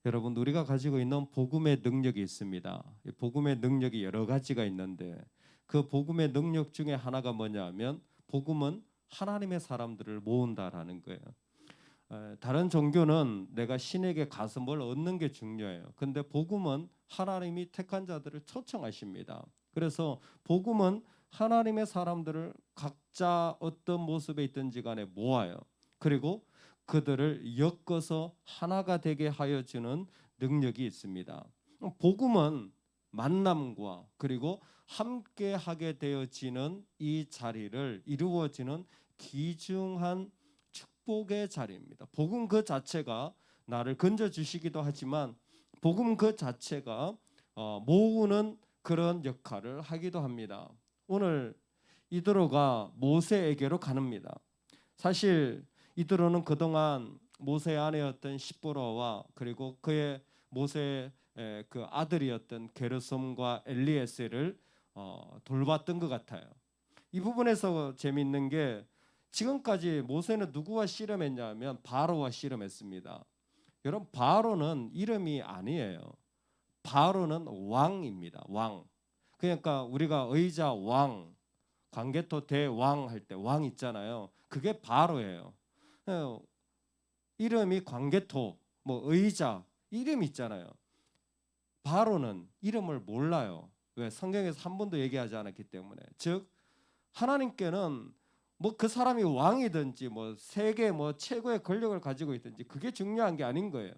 여러분, 우리가 가지고 있는 복음의 능력이 있습니다. 이 복음의 능력이 여러 가지가 있는데 그 복음의 능력 중에 하나가 뭐냐면 복음은 하나님의 사람들을 모은다라는 거예요. 다른 종교는 내가 신에게 가서 뭘 얻는 게 중요해요. 근데 복음은 하나님이 택한 자들을 초청하십니다. 그래서 복음은 하나님의 사람들을 각자 어떤 모습에 있든지 간에 모아요. 그리고 그들을 엮어서 하나가 되게 하여 주는 능력이 있습니다. 복음은 만남과 그리고 함께 하게 되어지는 이 자리를 이루어지는 귀중한 축복의 자리입니다. 복음 그 자체가 나를 건져 주시기도 하지만 복음 그 자체가 모으는 그런 역할을 하기도 합니다. 오늘 이드로가 모세에게로 갑니다. 사실 이드로는 그동안 모세의 아내였던 시보라와 그리고 그의 모세의 그 아들이었던 게르솜과 엘리에셀을 돌봤던 것 같아요. 이 부분에서 재미있는 게 지금까지 모세는 누구와 씨름했냐면 바로와 씨름했습니다. 여러분, 바로는 이름이 아니에요. 바로는 왕입니다. 왕. 그러니까 우리가 의자 왕, 광개토 대왕 할 때 왕 있잖아요. 그게 바로예요. 이름이 광개토, 뭐 의자 이름 있잖아요. 바로는 이름을 몰라요. 왜? 성경에서 한 번도 얘기하지 않았기 때문에. 즉 하나님께는 뭐 그 사람이 왕이든지 뭐 세계 뭐 최고의 권력을 가지고 있든지 그게 중요한 게 아닌 거예요.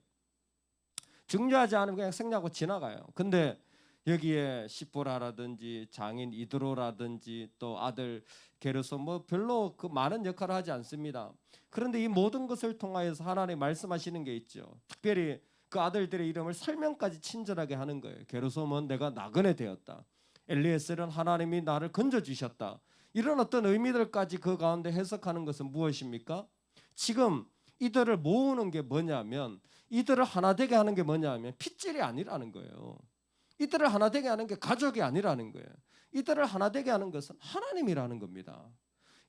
중요하지 않으면 그냥 생략하고 지나가요. 근데 여기에 시보라라든지 장인 이드로라든지 또 아들 게르솜 뭐 별로 그 많은 역할을 하지 않습니다. 그런데 이 모든 것을 통하여서 하나님 말씀하시는 게 있죠. 특별히 그 아들들의 이름을 설명까지 친절하게 하는 거예요. 게르솜은 내가 나그네 되었다. 엘리에셀은 하나님이 나를 건져 주셨다. 이런 어떤 의미들까지 그 가운데 해석하는 것은 무엇입니까? 지금 이들을 모으는 게 뭐냐면 이들을 하나 되게 하는 게 뭐냐면 핏줄이 아니라는 거예요. 이들을 하나 되게 하는 게 가족이 아니라는 거예요. 이들을 하나 되게 하는 것은 하나님이라는 겁니다.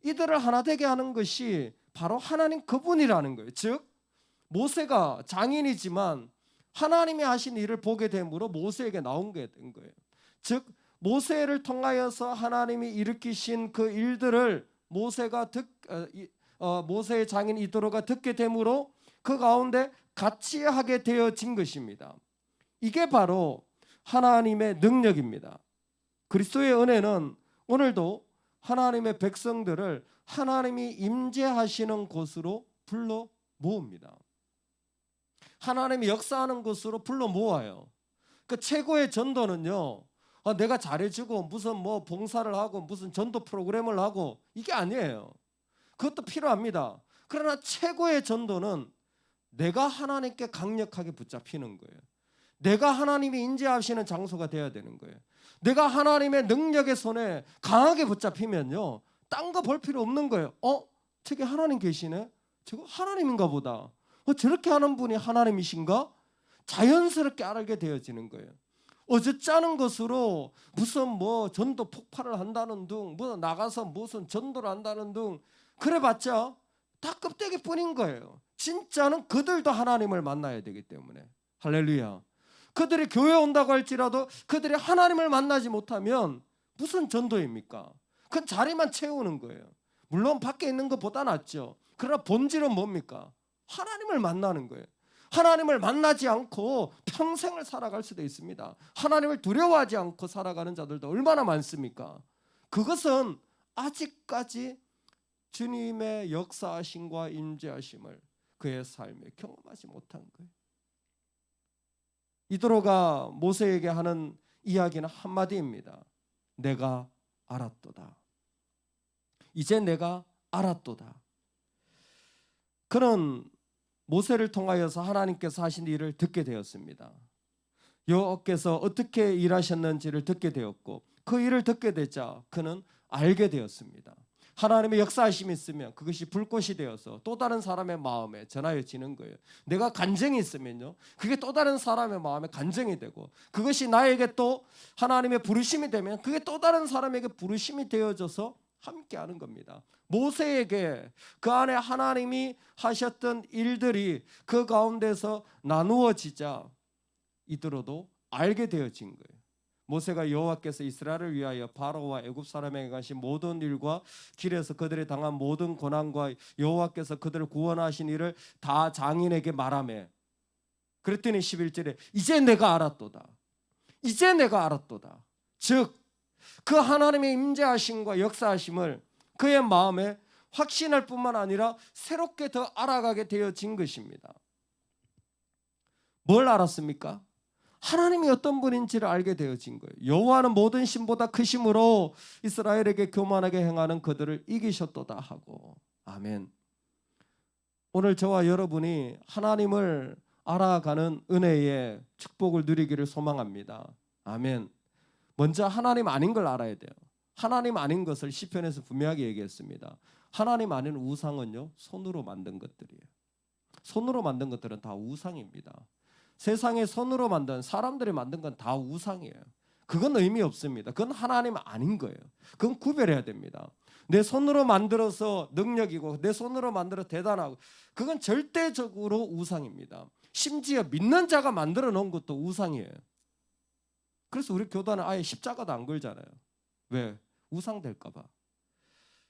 이들을 하나 되게 하는 것이 바로 하나님 그분이라는 거예요. 즉 모세가 장인이지만 하나님이 하신 일을 보게 되므로 모세에게 나온 게 된 거예요. 즉 모세를 통하여서 하나님이 일으키신 그 일들을 모세의 장인 이도로가 듣게 되므로 그 가운데 같이 하게 되어진 것입니다. 이게 바로 하나님의 능력입니다. 그리스도의 은혜는 오늘도 하나님의 백성들을 하나님이 임재하시는 곳으로 불러 모읍니다. 하나님이 역사하는 곳으로 불러 모아요. 그 최고의 전도는요, 내가 잘해주고 무슨 뭐 봉사를 하고 무슨 전도 프로그램을 하고 이게 아니에요. 그것도 필요합니다. 그러나 최고의 전도는 내가 하나님께 강력하게 붙잡히는 거예요. 내가 하나님이 인재하시는 장소가 돼야 되는 거예요. 내가 하나님의 능력의 손에 강하게 붙잡히면요, 딴 거 볼 필요 없는 거예요. 저기 하나님 계시네? 저거 하나님인가 보다. 저렇게 하는 분이 하나님이신가? 자연스럽게 알게 되어지는 거예요. 어쩌자는 것으로 무슨 뭐 전도 폭발을 한다는 둥, 뭐 나가서 무슨 전도를 한다는 둥, 그래봤자 다 껍데기뿐인 거예요. 진짜는 그들도 하나님을 만나야 되기 때문에. 할렐루야. 그들이 교회 온다고 할지라도 그들이 하나님을 만나지 못하면 무슨 전도입니까? 그 자리만 채우는 거예요. 물론 밖에 있는 것보다 낫죠. 그러나 본질은 뭡니까? 하나님을 만나는 거예요. 하나님을 만나지 않고 평생을 살아갈 수도 있습니다. 하나님을 두려워하지 않고 살아가는 자들도 얼마나 많습니까? 그것은 아직까지 주님의 역사하심과 임재하심을 그의 삶에 경험하지 못한 거예요. 이도로가 모세에게 하는 이야기는 한마디입니다. 내가 알았도다. 이제 내가 알았도다. 그는 모세를 통하여서 하나님께서 하신 일을 듣게 되었습니다. 여호와께서 어떻게 일하셨는지를 듣게 되었고 그 일을 듣게 되자 그는 알게 되었습니다. 하나님의 역사하심이 있으면 그것이 불꽃이 되어서 또 다른 사람의 마음에 전하여지는 거예요. 내가 간증이 있으면요, 그게 또 다른 사람의 마음에 간증이 되고 그것이 나에게 또 하나님의 부르심이 되면 그게 또 다른 사람에게 부르심이 되어져서 함께 하는 겁니다. 모세에게 그 안에 하나님이 하셨던 일들이 그 가운데서 나누어지자 이들어도 알게 되어진 거예요. 모세가 여호와께서 이스라엘을 위하여 바로와 애굽 사람에게 하신 모든 일과 길에서 그들이 당한 모든 고난과 여호와께서 그들을 구원하신 일을 다 장인에게 말하매, 그랬더니 11절에 이제 내가 알았도다. 이제 내가 알았도다. 즉 그 하나님의 임재하심과 역사하심을 그의 마음에 확신할 뿐만 아니라 새롭게 더 알아가게 되어진 것입니다. 뭘 알았습니까? 하나님이 어떤 분인지를 알게 되어진 거예요. 여호와는 모든 신보다 크심으로 이스라엘에게 교만하게 행하는 그들을 이기셨도다 하고. 아멘. 오늘 저와 여러분이 하나님을 알아가는 은혜의 축복을 누리기를 소망합니다. 아멘. 먼저 하나님 아닌 걸 알아야 돼요. 하나님 아닌 것을 시편에서 분명하게 얘기했습니다. 하나님 아닌 우상은요, 손으로 만든 것들이에요. 손으로 만든 것들은 다 우상입니다. 세상에 손으로 만든, 사람들이 만든 건 다 우상이에요. 그건 의미 없습니다. 그건 하나님 아닌 거예요. 그건 구별해야 됩니다. 내 손으로 만들어서 능력이고 내 손으로 만들어 대단하고, 그건 절대적으로 우상입니다. 심지어 믿는 자가 만들어 놓은 것도 우상이에요. 그래서 우리 교단은 아예 십자가도 안 걸잖아요. 왜? 우상 될까 봐.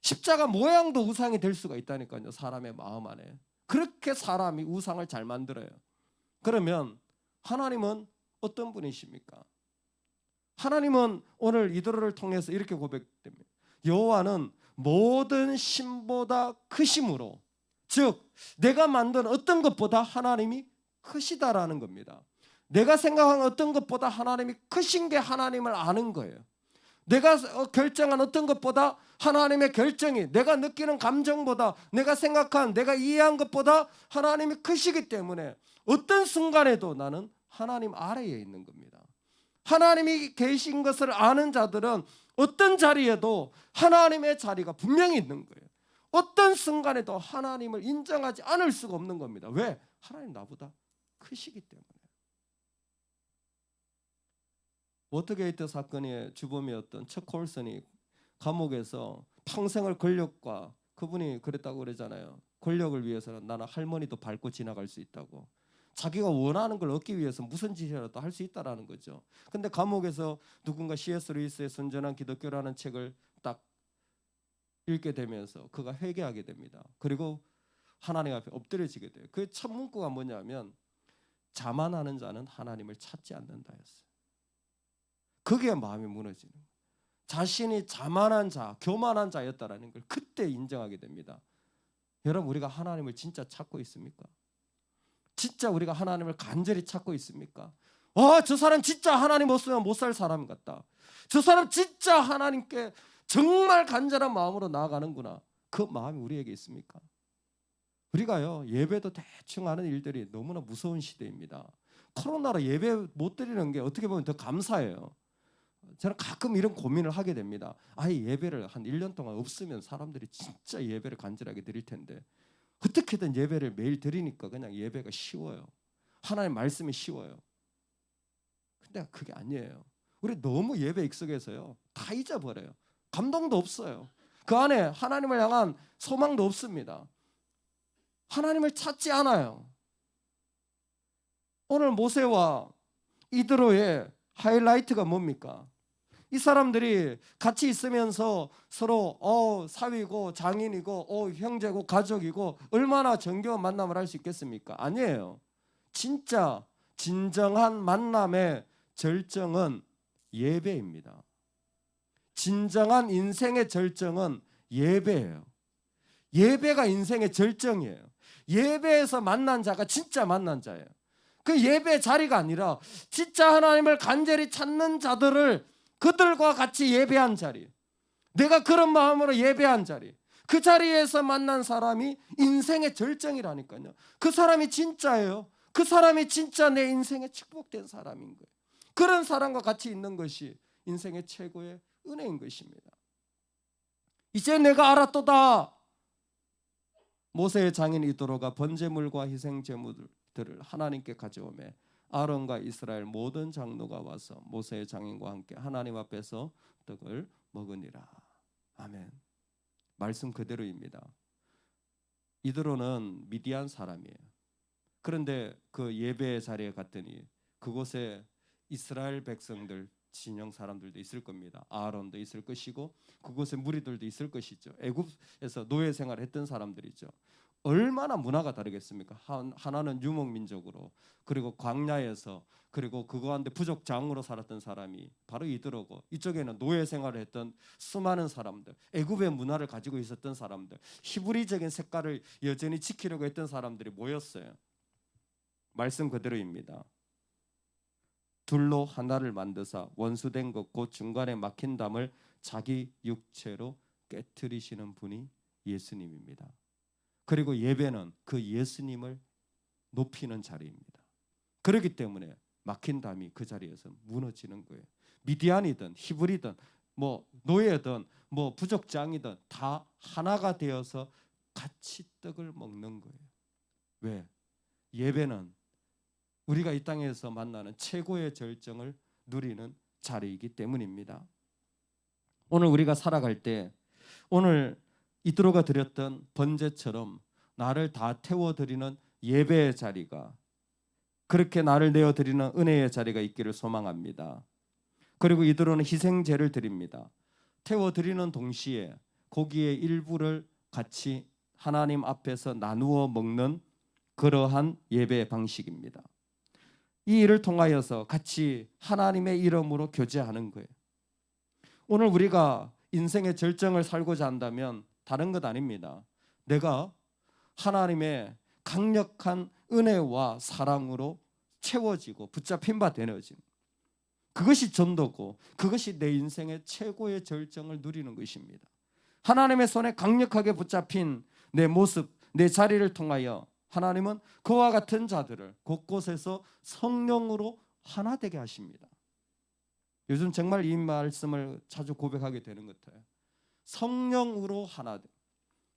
십자가 모양도 우상이 될 수가 있다니까요. 사람의 마음 안에. 그렇게 사람이 우상을 잘 만들어요. 그러면 하나님은 어떤 분이십니까? 하나님은 오늘 이도를 통해서 이렇게 고백됩니다. 여호와는 모든 신보다 크심으로, 즉 내가 만든 어떤 것보다 하나님이 크시다라는 겁니다. 내가 생각한 어떤 것보다 하나님이 크신 게 하나님을 아는 거예요. 내가 결정한 어떤 것보다 하나님의 결정이, 내가 느끼는 감정보다, 내가 생각한, 내가 이해한 것보다 하나님이 크시기 때문에 어떤 순간에도 나는 하나님 아래에 있는 겁니다. 하나님이 계신 것을 아는 자들은 어떤 자리에도 하나님의 자리가 분명히 있는 거예요. 어떤 순간에도 하나님을 인정하지 않을 수가 없는 겁니다. 왜? 하나님 나보다 크시기 때문에. 워터게이트 사건의 주범이었던 척 콜슨이 감옥에서 평생을 권력과, 그분이 그랬다고 그러잖아요. 권력을 위해서는 나는 할머니도 밟고 지나갈 수 있다고. 자기가 원하는 걸 얻기 위해서 무슨 짓이라도 할 수 있다라는 거죠. 근데 감옥에서 누군가 C.S. 루이스의 선전한 기독교라는 책을 딱 읽게 되면서 그가 회개하게 됩니다. 그리고 하나님 앞에 엎드려지게 돼요. 그 첫 문구가 뭐냐면 자만하는 자는 하나님을 찾지 않는다였어요. 거기에 마음이 무너지는 거예요. 자신이 자만한 자, 교만한 자였다라는 걸 그때 인정하게 됩니다. 여러분, 우리가 하나님을 진짜 찾고 있습니까? 진짜 우리가 하나님을 간절히 찾고 있습니까? 저 사람 진짜 하나님 없으면 못 살 사람 같다. 저 사람 진짜 하나님께 정말 간절한 마음으로 나아가는구나. 그 마음이 우리에게 있습니까? 우리가요, 예배도 대충 하는 일들이 너무나 무서운 시대입니다. 코로나로 예배 못 드리는 게 어떻게 보면 더 감사해요. 저는 가끔 이런 고민을 하게 됩니다. 아예 예배를 한 1년 동안 없으면 사람들이 진짜 예배를 간절하게 드릴 텐데 어떻게든 예배를 매일 드리니까 그냥 예배가 쉬워요. 하나님 말씀이 쉬워요. 근데 그게 아니에요. 우리 너무 예배 익숙해서요, 다 잊어버려요. 감동도 없어요. 그 안에 하나님을 향한 소망도 없습니다. 하나님을 찾지 않아요. 오늘 모세와 이드로의 하이라이트가 뭡니까? 이 사람들이 같이 있으면서 서로 사위고 장인이고 형제고 가족이고 얼마나 정겨운 만남을 할 수 있겠습니까? 아니에요. 진짜 진정한 만남의 절정은 예배입니다. 진정한 인생의 절정은 예배예요. 예배가 인생의 절정이에요. 예배에서 만난 자가 진짜 만난 자예요. 그 예배 자리가 아니라 진짜 하나님을 간절히 찾는 자들을, 그들과 같이 예배한 자리, 내가 그런 마음으로 예배한 자리, 그 자리에서 만난 사람이 인생의 절정이라니까요. 그 사람이 진짜예요. 그 사람이 진짜 내 인생에 축복된 사람인 거예요. 그런 사람과 같이 있는 것이 인생의 최고의 은혜인 것입니다. 이제 내가 알았도다. 모세의 장인 이도로가 번제물과 희생 제물들을 하나님께 가져오매 아론과 이스라엘 모든 장로가 와서 모세의 장인과 함께 하나님 앞에서 떡을 먹으니라. 아멘. 말씀 그대로입니다. 이드로는 미디안 사람이에요. 그런데 그 예배 자리에 갔더니 그곳에 이스라엘 백성들 진영 사람들도 있을 겁니다. 아론도 있을 것이고 그곳에 무리들도 있을 것이죠. 애굽에서 노예 생활을 했던 사람들이죠. 얼마나 문화가 다르겠습니까? 하나는 유목민족으로, 그리고 광야에서, 그리고 그 가운데 부족장으로 살았던 사람이 바로 이드로고, 이쪽에는 노예 생활을 했던 수많은 사람들, 애굽의 문화를 가지고 있었던 사람들, 히브리적인 색깔을 여전히 지키려고 했던 사람들이 모였어요. 말씀 그대로입니다. 둘로 하나를 만드사 원수된 것 곧 중간에 막힌 담을 자기 육체로 깨트리시는 분이 예수님입니다. 그리고 예배는 그 예수님을 높이는 자리입니다. 그렇기 때문에 막힌 담이 그 자리에서 무너지는 거예요. 미디안이든 히브리든 노예든 부족장이든 다 하나가 되어서 같이 떡을 먹는 거예요. 왜? 예배는 우리가 이 땅에서 만나는 최고의 절정을 누리는 자리이기 때문입니다. 오늘 우리가 살아갈 때, 오늘 이드로가 드렸던 번제처럼 나를 다 태워드리는 예배의 자리가, 그렇게 나를 내어드리는 은혜의 자리가 있기를 소망합니다. 그리고 이드로는 희생제를 드립니다. 태워드리는 동시에 고기의 일부를 같이 하나님 앞에서 나누어 먹는 그러한 예배 방식입니다. 이 일을 통하여서 같이 하나님의 이름으로 교제하는 거예요. 오늘 우리가 인생의 절정을 살고자 한다면 다른 것 아닙니다. 내가 하나님의 강력한 은혜와 사랑으로 채워지고 붙잡힌 바 되어진, 그것이 전도고 그것이 내 인생의 최고의 절정을 누리는 것입니다. 하나님의 손에 강력하게 붙잡힌 내 모습, 내 자리를 통하여 하나님은 그와 같은 자들을 곳곳에서 성령으로 하나 되게 하십니다. 요즘 정말 이 말씀을 자주 고백하게 되는 것 같아요. 성령으로 하나 돼.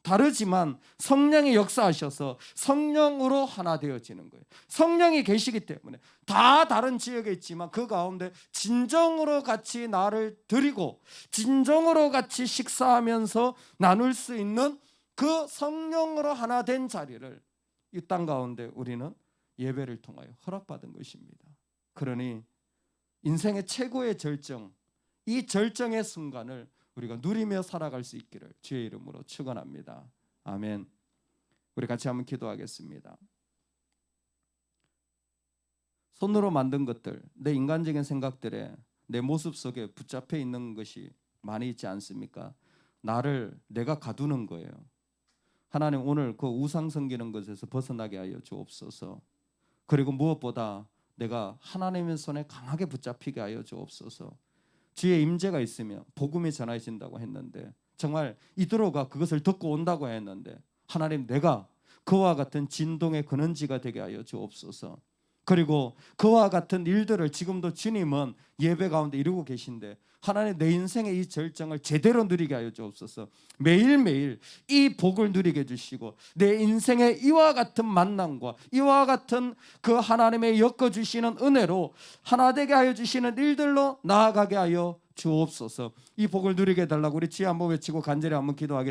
다르지만 성령이 역사하셔서 성령으로 하나 되어지는 거예요. 성령이 계시기 때문에 다 다른 지역에 있지만 그 가운데 진정으로 같이 나를 드리고 진정으로 같이 식사하면서 나눌 수 있는 그 성령으로 하나 된 자리를 이 땅 가운데 우리는 예배를 통하여 허락받은 것입니다. 그러니 인생의 최고의 절정, 이 절정의 순간을 우리가 누리며 살아갈 수 있기를 주의 이름으로 축원합니다. 아멘. 우리 같이 한번 기도하겠습니다. 손으로 만든 것들, 내 인간적인 생각들에 내 모습 속에 붙잡혀 있는 것이 많이 있지 않습니까? 내가 가두는 거예요. 하나님, 오늘 그 우상 섬기는 것에서 벗어나게 하여 주옵소서. 그리고 무엇보다 내가 하나님의 손에 강하게 붙잡히게 하여 주옵소서. 주의 임재가 있으면 복음이 전해진다고 했는데, 정말 이드로가 그것을 듣고 온다고 했는데, 하나님, 내가 그와 같은 진동의 근원지가 되게 하여 주옵소서. 그리고 그와 같은 일들을 지금도 주님은 예배 가운데 이루고 계신데, 하나님, 내 인생의 이 절정을 제대로 누리게 하여 주옵소서. 매일매일 이 복을 누리게 해주시고, 내 인생의 이와 같은 만남과 이와 같은 그 하나님의 엮어주시는 은혜로 하나 되게 하여 주시는 일들로 나아가게 하여 주옵소서. 이 복을 누리게 해달라고 우리 주여 한번 외치고 간절히 한번 기도하겠습니다.